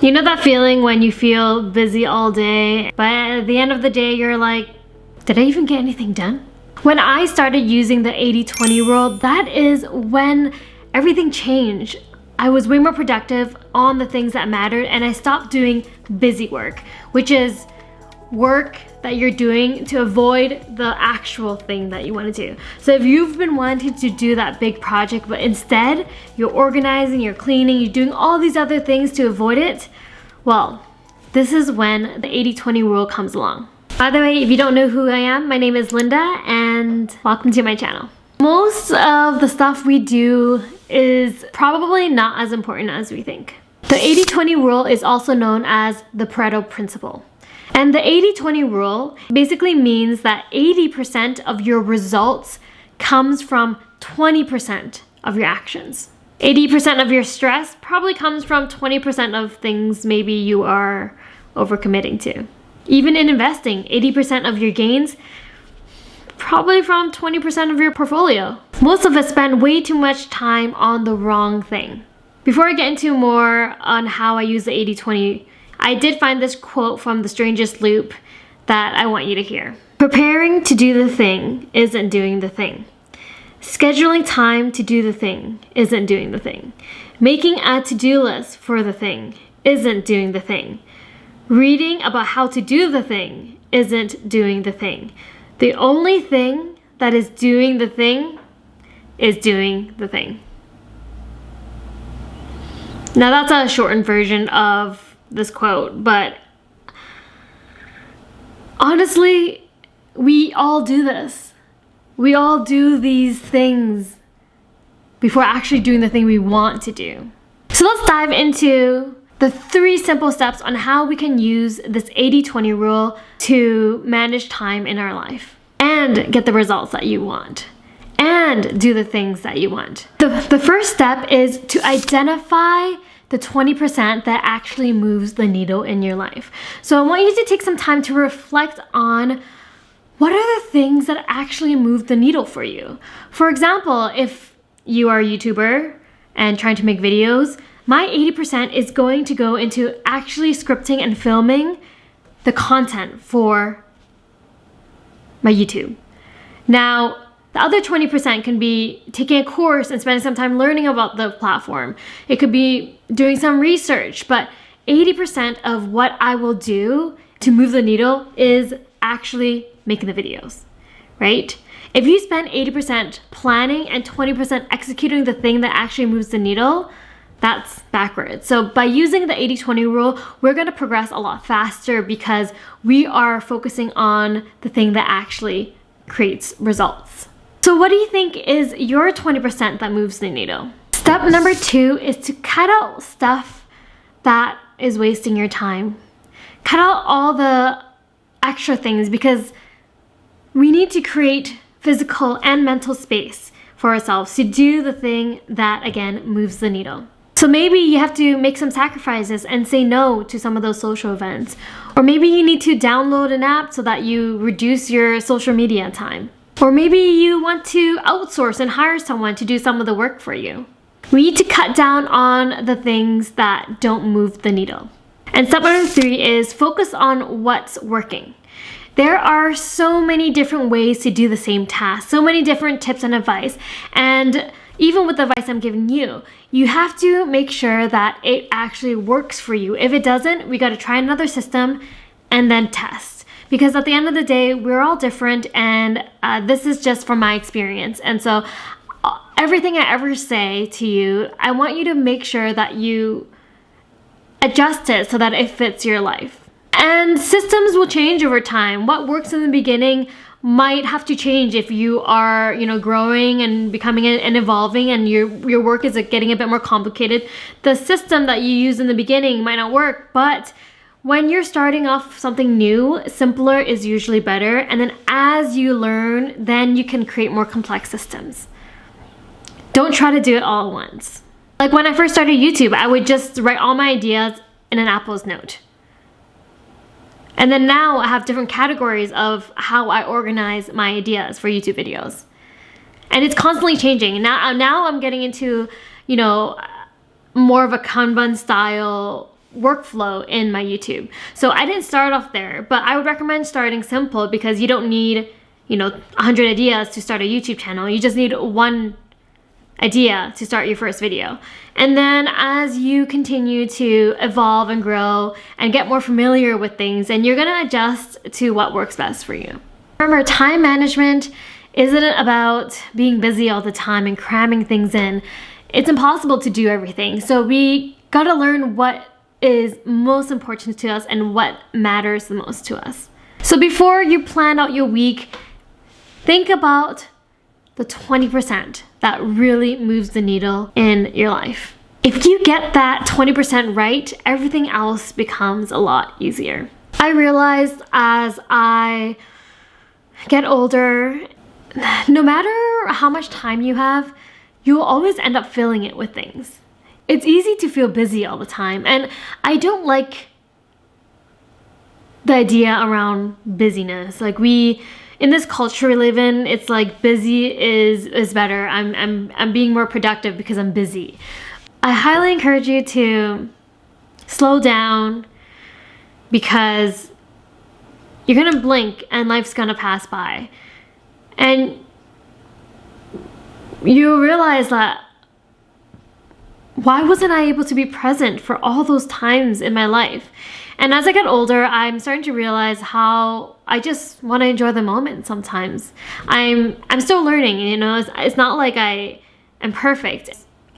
You know that feeling when you feel busy all day, but at the end of the day, you're like, did I even get anything done? When I started using the 80-20 rule, that is when everything changed. I was way more productive on the things that mattered, and I stopped doing busy work, which is work that you're doing to avoid the actual thing that you want to do. So if you've been wanting to do that big project, but instead you're organizing, you're cleaning, you're doing all these other things to avoid it, well, this is when the 80-20 rule comes along. By the way, if you don't know who I am, my name is Linda, and welcome to my channel. Most of the stuff we do is probably not as important as we think. The 80-20 rule is also known as the Pareto Principle. And the 80-20 rule basically means that 80% of your results comes from 20% of your actions. 80% of your stress probably comes from 20% of things maybe you are overcommitting to. Even in investing, 80% of your gains probably from 20% of your portfolio. Most of us spend way too much time on the wrong thing. Before I get into more on how I use the 80-20, I did find this quote from The Strangest Loop that I want you to hear. Preparing to do the thing isn't doing the thing. Scheduling time to do the thing isn't doing the thing. Making a to-do list for the thing isn't doing the thing. Reading about how to do the thing isn't doing the thing. The only thing that is doing the thing is doing the thing. Now that's a shortened version of this quote, but honestly, we all do this. We all do these things before actually doing the thing we want to do. So let's dive into the 3 simple steps on how we can use this 80-20 rule to manage time in our life and get the results that you want and do the things that you want. The first step is to identify the 20% that actually moves the needle in your life. So I want you to take some time to reflect on what are the things that actually move the needle for you. For example, if you are a YouTuber and trying to make videos, my 80% is going to go into actually scripting and filming the content for my YouTube. Now, the other 20% can be taking a course and spending some time learning about the platform. It could be doing some research, but 80% of what I will do to move the needle is actually making the videos, right? If you spend 80% planning and 20% executing the thing that actually moves the needle, that's backwards. So by using the 80-20 rule, we're gonna progress a lot faster because we are focusing on the thing that actually creates results. So what do you think is your 20% that moves the needle? Step number 2 is to cut out stuff that is wasting your time. Cut out all the extra things because we need to create physical and mental space for ourselves to do the thing that, again, moves the needle. So maybe you have to make some sacrifices and say no to some of those social events. Or maybe you need to download an app so that you reduce your social media time. Or maybe you want to outsource and hire someone to do some of the work for you. We need to cut down on the things that don't move the needle. And step number 3 is focus on what's working. There are so many different ways to do the same task, so many different tips and advice. And even with the advice I'm giving you, you have to make sure that it actually works for you. If it doesn't, we got to try another system and then test. Because at the end of the day, we're all different, and this is just from my experience. And so everything I ever say to you, I want you to make sure that you adjust it so that it fits your life. And systems will change over time. What works in the beginning might have to change if you are, growing and becoming and evolving, and your work is getting a bit more complicated. The system that you use in the beginning might not work, but when you're starting off something new, simpler is usually better. And then as you learn, then you can create more complex systems. Don't try to do it all at once. Like when I first started YouTube, I would just write all my ideas in an Apple's note. And then now I have different categories of how I organize my ideas for YouTube videos. And it's constantly changing. Now I'm getting into, more of a Kanban style workflow in my YouTube. So I didn't start off there, but I would recommend starting simple because you don't need, 100 ideas to start a YouTube channel. You just need one idea to start your first video. And then as you continue to evolve and grow and get more familiar with things, and you're gonna adjust to what works best for you. Remember, time management isn't about being busy all the time and cramming things in. It's impossible to do everything. So we gotta learn what is most important to us and what matters the most to us. So before you plan out your week, think about the 20% that really moves the needle in your life. If you get that 20% right, everything else becomes a lot easier. I realized as I get older, no matter how much time you have, you'll always end up filling it with things. It's easy to feel busy all the time, and I don't like the idea around busyness. Like in this culture we live in, it's like busy is better. I'm being more productive because I'm busy. I highly encourage you to slow down because you're gonna blink and life's gonna pass by. And you realize that, why wasn't I able to be present for all those times in my life? And as I get older, I'm starting to realize how I just want to enjoy the moment sometimes. I'm still learning, it's not like I am perfect.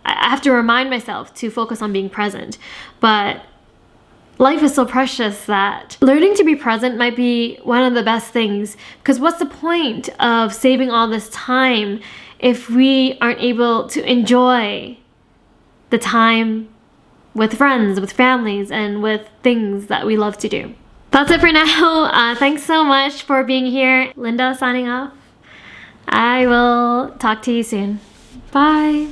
I have to remind myself to focus on being present. But life is so precious that learning to be present might be one of the best things, because what's the point of saving all this time if we aren't able to enjoy the time with friends, with families, and with things that we love to do. That's it for now. Thanks so much for being here. Linda signing off. I will talk to you soon. Bye.